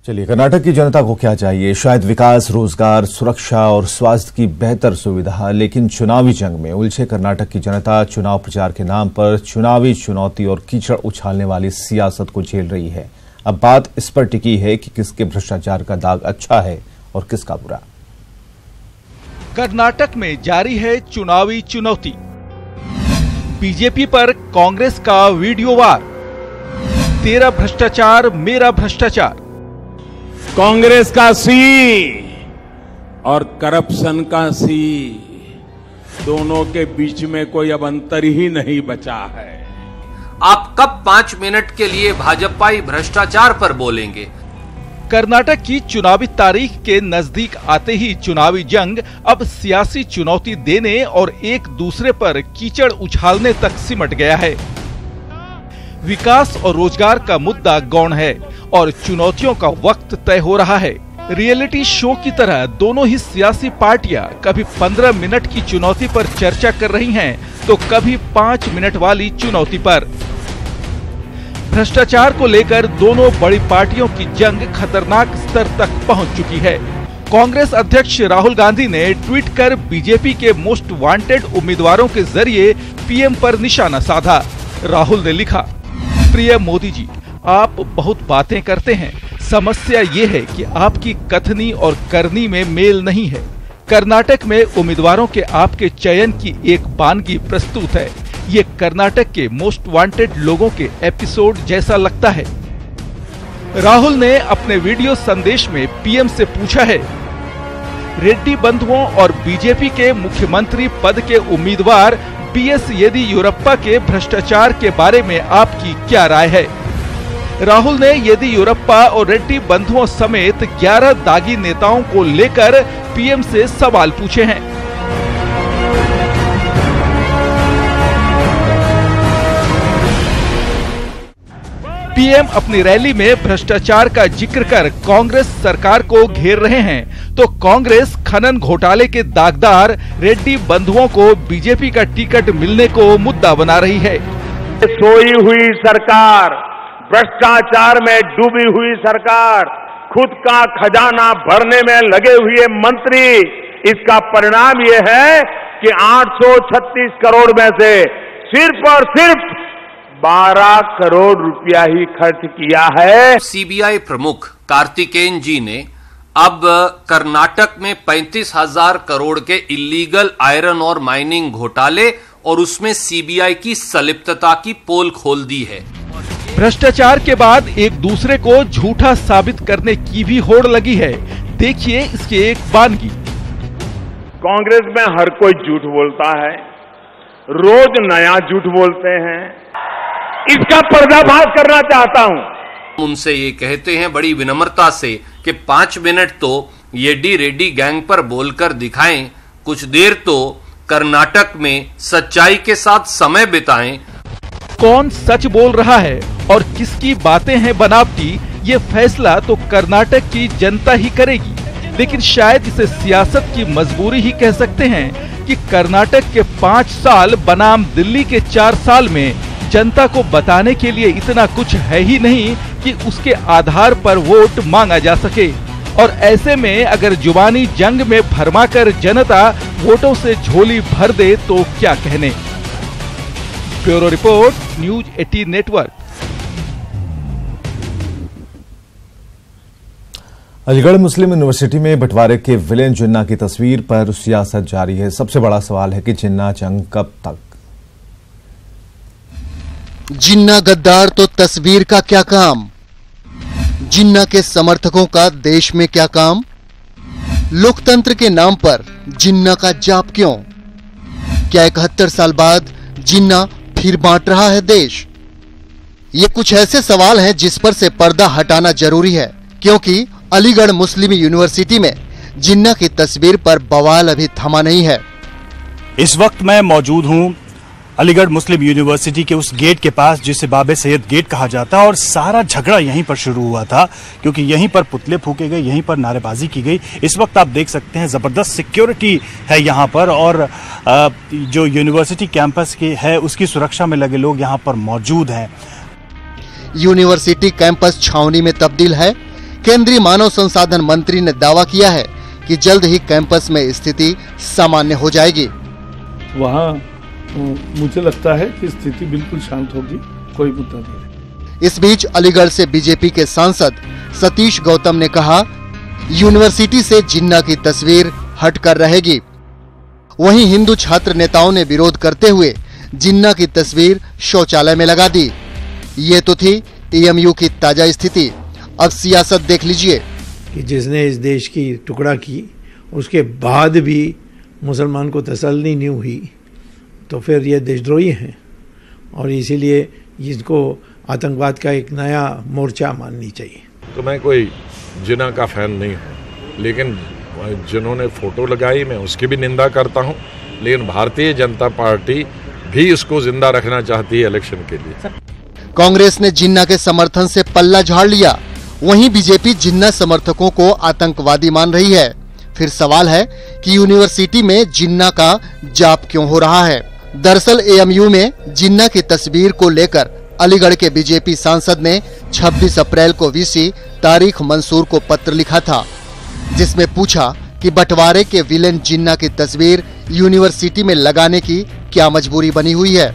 चलिए, कर्नाटक की जनता को क्या चाहिए? शायद विकास, रोजगार, सुरक्षा और स्वास्थ्य की बेहतर सुविधा। लेकिन चुनावी जंग में उलझे कर्नाटक की जनता चुनाव प्रचार के नाम पर चुनावी चुनौती और कीचड़ उछालने वाली सियासत को झेल रही है। अब बात इस पर टिकी है कि किसके भ्रष्टाचार का दाग अच्छा है और किसका बुरा। कर्नाटक में जारी है चुनावी चुनौती। बीजेपी पर कांग्रेस का वीडियो वार। तेरा भ्रष्टाचार मेरा भ्रष्टाचार। कांग्रेस का सी और करप्शन का सी, दोनों के बीच में कोई अब अंतर ही नहीं बचा है। आप कब 5 मिनट के लिए भाजपाई भ्रष्टाचार पर बोलेंगे? कर्नाटक की चुनावी तारीख के नजदीक आते ही चुनावी जंग अब सियासी चुनौती देने और एक दूसरे पर कीचड़ उछालने तक सिमट गया है। विकास और रोजगार का मुद्दा गौण है और चुनौतियों का वक्त तय हो रहा है। रियलिटी शो की तरह दोनों ही सियासी पार्टियां कभी 15 मिनट की चुनौती पर चर्चा कर रही हैं, तो कभी 5 मिनट वाली चुनौती पर। भ्रष्टाचार को लेकर दोनों बड़ी पार्टियों की जंग खतरनाक स्तर तक पहुंच चुकी है। कांग्रेस अध्यक्ष राहुल गांधी ने ट्वीट कर बीजेपी के मोस्ट वांटेड उम्मीदवारों के जरिए पीएम पर निशाना साधा। राहुल ने लिखा, प्रिय मोदी जी, आप बहुत बातें करते हैं, समस्या ये है कि आपकी कथनी और करनी में मेल नहीं है। कर्नाटक में उम्मीदवारों के आपके चयन की एक बानगी प्रस्तुत है। ये कर्नाटक के मोस्ट वांटेड लोगों के एपिसोड जैसा लगता है। राहुल ने अपने वीडियो संदेश में पीएम से पूछा है, रेड्डी बंधुओं और बीजेपी के मुख्यमंत्री पद के उम्मीदवार बीएस येदियुरप्पा के भ्रष्टाचार के बारे में आपकी क्या राय है? राहुल ने येदियुरप्पा और रेड्डी बंधुओं समेत 11 दागी नेताओं को लेकर पीएम से सवाल पूछे हैं। पीएम अपनी रैली में भ्रष्टाचार का जिक्र कर कांग्रेस सरकार को घेर रहे हैं, तो कांग्रेस खनन घोटाले के दागदार रेड्डी बंधुओं को बीजेपी का टिकट मिलने को मुद्दा बना रही है। सोई हुई सरकार, भ्रष्टाचार में डूबी हुई सरकार, खुद का खजाना भरने में लगे हुए मंत्री, इसका परिणाम ये है कि 836 करोड़ में से सिर्फ और सिर्फ 12 करोड़ रुपया ही खर्च किया है। सीबीआई प्रमुख कार्तिकेयन जी ने अब कर्नाटक में 35,000 करोड़ के इल्लीगल आयरन और माइनिंग घोटाले और उसमें सीबीआई की संलिप्तता की पोल खोल दी है। भ्रष्टाचार के बाद एक दूसरे को झूठा साबित करने की भी होड़ लगी है। देखिए इसकी एक बानगी। कांग्रेस में हर कोई झूठ बोलता है, रोज नया झूठ बोलते हैं। इसका पर्दाफाश करना चाहता हूं। उनसे ये कहते हैं बड़ी विनम्रता से कि 5 मिनट तो येडी रेड्डी गैंग पर बोलकर दिखाएं, कुछ देर तो कर्नाटक में सच्चाई के साथ समय बिताएं। कौन सच बोल रहा है और किसकी बातें हैं बनावटी, ये फैसला तो कर्नाटक की जनता ही करेगी। लेकिन शायद इसे सियासत की मजबूरी ही कह सकते हैं कि कर्नाटक के 5 साल बनाम दिल्ली के 4 साल में जनता को बताने के लिए इतना कुछ है ही नहीं कि उसके आधार पर वोट मांगा जा सके। और ऐसे में अगर जुबानी जंग में भरमाकर जनता वोटों से झोली भर दे तो क्या कहने। Bureau report, news 18 network. Aligarh Muslim University में बंटवारे के विलेन जिन्ना की तस्वीर पर सियासत जारी है। सबसे बड़ा सवाल है कि जिन्ना जंग कब तक? जिन्ना गद्दार तो तस्वीर का क्या काम? जिन्ना के समर्थकों का देश में क्या काम? लोकतंत्र के नाम पर जिन्ना का जाप क्यों? क्या 71 साल बाद जिन्ना फिर बांट रहा है देश? ये कुछ ऐसे सवाल हैं जिस पर से पर्दा हटाना जरूरी है, क्योंकि अलीगढ़ मुस्लिम यूनिवर्सिटी में जिन्ना की तस्वीर पर बवाल अभी थमा नहीं है। इस वक्त मैं मौजूद हूं अलीगढ़ मुस्लिम यूनिवर्सिटी के उस गेट के पास जिसे बाबे सैयद गेट कहा जाता है, और सारा झगड़ा यहीं पर शुरू हुआ था, क्योंकि यहीं पर पुतले फूके गए, यहीं पर नारेबाजी की गई। इस वक्त आप देख सकते हैं जबरदस्त सिक्योरिटी है यहाँ पर, और जो यूनिवर्सिटी कैंपस की है उसकी सुरक्षा में लगे लोग यहाँ पर मौजूद हैं। यूनिवर्सिटी कैंपस छावनी में तब्दील है केंद्रीय मानव संसाधन मंत्री ने दावा किया है कि जल्द ही कैंपस में स्थिति सामान्य हो जाएगी। वहाँ मुझे लगता है कि स्थिति बिल्कुल शांत होगी, कोई मुद्दा नहीं। इस बीच अलीगढ़ से बीजेपी के सांसद सतीश गौतम ने कहा, यूनिवर्सिटी से जिन्ना की तस्वीर हटकर रहेगी। वहीं हिंदू छात्र नेताओं ने विरोध करते हुए जिन्ना की तस्वीर शौचालय में लगा दी। ये तो थी एएमयू की ताजा स्थिति। अब सियासत देख लीजिए कि जिसने इस देश की टुकड़ा की उसके बाद भी मुसलमान को तसल्ली नहीं हुई तो फिर ये देशद्रोही हैं और इसीलिए इसको आतंकवाद का एक नया मोर्चा माननी चाहिए। तो मैं कोई जिन्ना का फैन नहीं हूँ, लेकिन जिन्होंने फोटो लगाई मैं उसकी भी निंदा करता हूँ, लेकिन भारतीय जनता पार्टी भी इसको जिंदा रखना चाहती है इलेक्शन के लिए। कांग्रेस ने जिन्ना के समर्थन से पल्ला झाड़ लिया। वहीं बीजेपी जिन्ना समर्थकों को आतंकवादी मान रही है। फिर सवाल है कि यूनिवर्सिटी में जिन्ना का जाप क्यों हो रहा है। दरअसल एएमयू में जिन्ना की तस्वीर को लेकर अलीगढ़ के बीजेपी सांसद ने 26 अप्रैल को वीसी तारिक मंसूर को पत्र लिखा था, जिसमें पूछा कि बंटवारे के विलेन जिन्ना की तस्वीर यूनिवर्सिटी में लगाने की क्या मजबूरी बनी हुई है।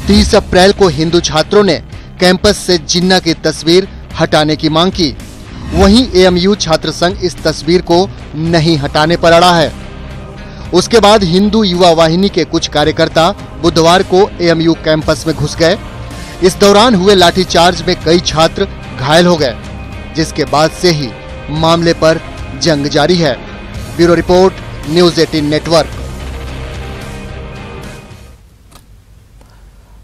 30 अप्रैल को हिंदू छात्रों ने कैंपस से जिन्ना की तस्वीर हटाने की मांग की। वहीं एएमयू छात्र संघ इस तस्वीर को नहीं हटाने पर अड़ा है। उसके बाद हिंदू युवा वाहिनी के कुछ कार्यकर्ता बुधवार को एएमयू कैंपस में घुस गए। इस दौरान हुए लाठीचार्ज में कई छात्र घायल हो गए, जिसके बाद से ही मामले पर जंग जारी है। Bureau report, news 18 network.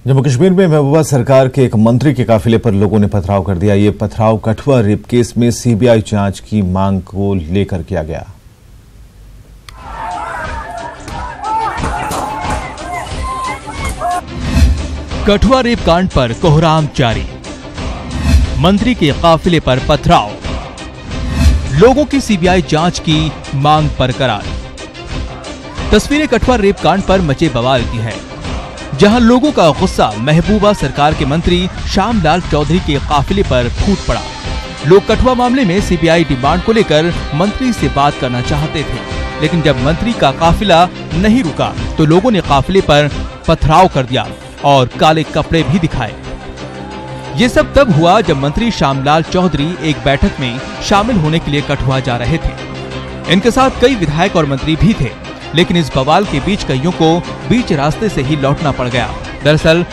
Jammu Kashmir में महबूबा सरकार के एक मंत्री के काफिले पर लोगों ने पथराव कर दिया। ये पथराव कठुआ रेप केस में सीबीआई जांच की मांग को लेकर किया गया। कठुआ रेप कांड पर कोहराम जारी, मंत्री के काफिले पर पथराव, लोगों की सीबीआई जांच की मांग बरकरार। तस्वीरें कठुआ रेप कांड पर मचे बवाल की है, जहां लोगों का गुस्सा महबूबा सरकार के मंत्री श्यामलाल चौधरी के काफिले पर फूट पड़ा। लोग कठुआ मामले में सीबीआई डिमांड को लेकर मंत्री से बात करना चाहते थे, लेकिन जब मंत्री का काफिला नहीं रुका तो लोगों ने काफिले पर पथराव कर दिया और काले कपड़े भी दिखाए। ये सब तब हुआ जब मंत्री श्यामलाल चौधरी एक बैठक में शामिल होने के लिए कठुआ जा रहे थे। इनके साथ कई विधायक और मंत्री भी थे, लेकिन इस बवाल के बीच कईयों को बीच रास्ते से ही लौटना पड़ गया। दरअसल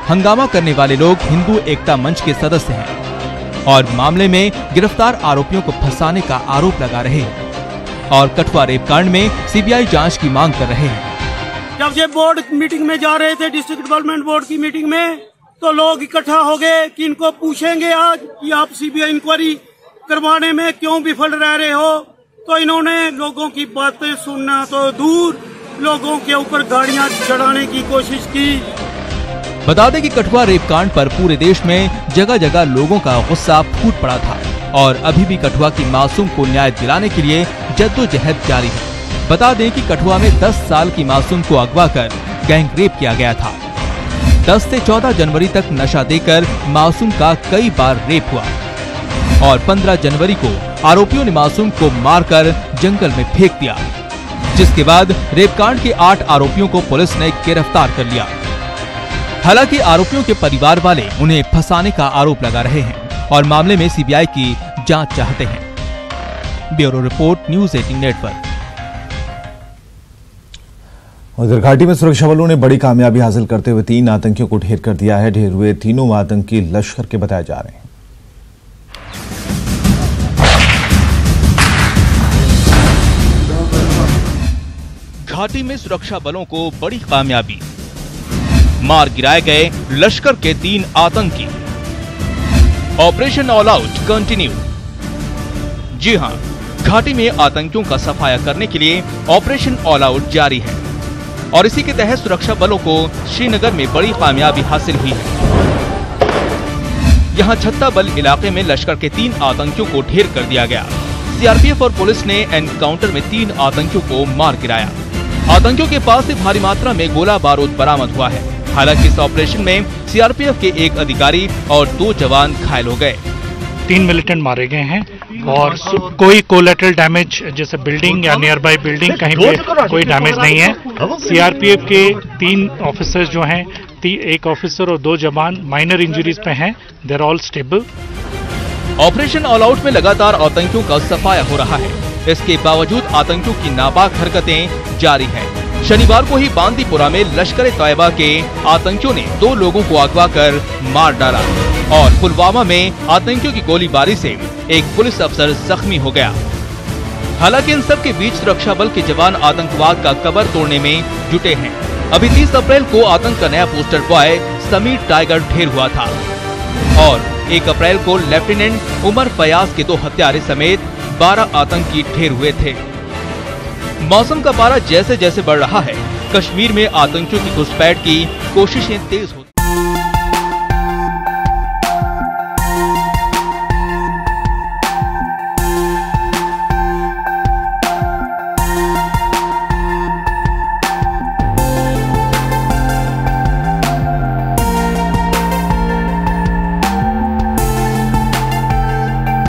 हंगामा करने वाले लोग हिंदू एकता मंच के सदस्य हैं और मामले में गिरफ्तार आरोपियों को फंसाने का आरोप लगा रहे हैं और कठुआ रेप कांड में सीबीआई जांच की मांग कर रहे हैं। जब ये बोर्ड मीटिंग में जा रहे थे, डिस्ट्रिक्ट डेवलपमेंट बोर्ड की मीटिंग में, तो लोग इकट्ठा हो गए कि इनको पूछेंगे आज कि आप सीबीआई इंक्वायरी करवाने में क्यों विफल रह रहे हो। तो इन्होंने लोगों की बातें सुनना तो दूर, लोगों के ऊपर गाड़ियां चढ़ाने की कोशिश की। बता दें कि कठुआ रेप कांड पर पूरे देश में जगह जगह लोगों का गुस्सा फूट पड़ा था और अभी भी कठुआ की मासूम को न्याय दिलाने के लिए जद्दोजहद जारी है। बता दें कि कठुआ में 10 साल की मासूम को अगवा कर गैंग रेप किया गया था। 10 से 14 जनवरी तक नशा देकर मासूम का कई बार रेप हुआ और 15 जनवरी को आरोपियों ने मासूम को मारकर जंगल में फेंक दिया, जिसके बाद रेप कांड के 8 आरोपियों को पुलिस ने गिरफ्तार कर लिया। हालांकि आरोपियों के परिवार वाले उन्हें फंसाने का आरोप लगा रहे हैं और मामले में सीबीआई की जांच चाहते हैं। Bureau report, news 18 network. उधर घाटी में सुरक्षा बलों ने बड़ी कामयाबी हासिल करते हुए 3 आतंकियों को ढेर कर दिया है। ढेर हुए तीनों आतंकी लश्कर के बताए जा रहे हैं। घाटी में सुरक्षा बलों को बड़ी कामयाबी, मार गिराए गए लश्कर के 3 आतंकी। Operation all out continue. जी हां, घाटी में आतंकियों का सफाया करने के लिए ऑपरेशन ऑल आउट जारी है और इसी के तहत सुरक्षा बलों को श्रीनगर में बड़ी कामयाबी हासिल हुई है। यहां छत्ता बल इलाके में लश्कर के 3 आतंकियों को ढेर कर दिया गया। सीआरपीएफ और पुलिस ने एनकाउंटर में 3 आतंकियों को मार गिराया। आतंकियों के पास से भारी मात्रा में गोला बारूद बरामद हुआ है। हालांकि इस ऑपरेशन में सीआरपीएफ के 1 अधिकारी और 2 जवान घायल हो गए। 3 मिलिटेंट मारे गए हैं और कोई कोलेटरल डैमेज जैसे बिल्डिंग या नियर बाई बिल्डिंग कहीं पे कोई डैमेज नहीं है। सीआरपीएफ के 3 ऑफिसर्स जो हैं, एक ऑफिसर और 2 जवान माइनर इंजरीज पे हैं, they are all stable. Operation all out में लगातार आतंकियों का सफाया हो रहा है। इसके बावजूद आतंकियों की नापाक हरकतें जारी हैं। शनिवार को ही बांदीपुरा में लश्कर-ए-तैयबा के आतंकियों ने 2 लोगों को अगवा कर मार डाला और पुलवामा में आतंकियों की गोलीबारी से एक पुलिस अफसर जख्मी हो गया। हालांकि इन सब के बीच सुरक्षा बल के जवान आतंकवाद का कबर तोड़ने में जुटे हैं। अभी 30 अप्रैल को आतंक का नया पोस्टर बॉय समीर टाइगर ढेर हुआ था और 1 अप्रैल को लेफ्टिनेंट उमर फयाज के 2 हत्यारे समेत 12 आतंकी ढेर हुए थे। मौसम का पारा जैसे जैसे बढ़ रहा है, कश्मीर में आतंकियों की घुसपैठ की कोशिशें तेज हो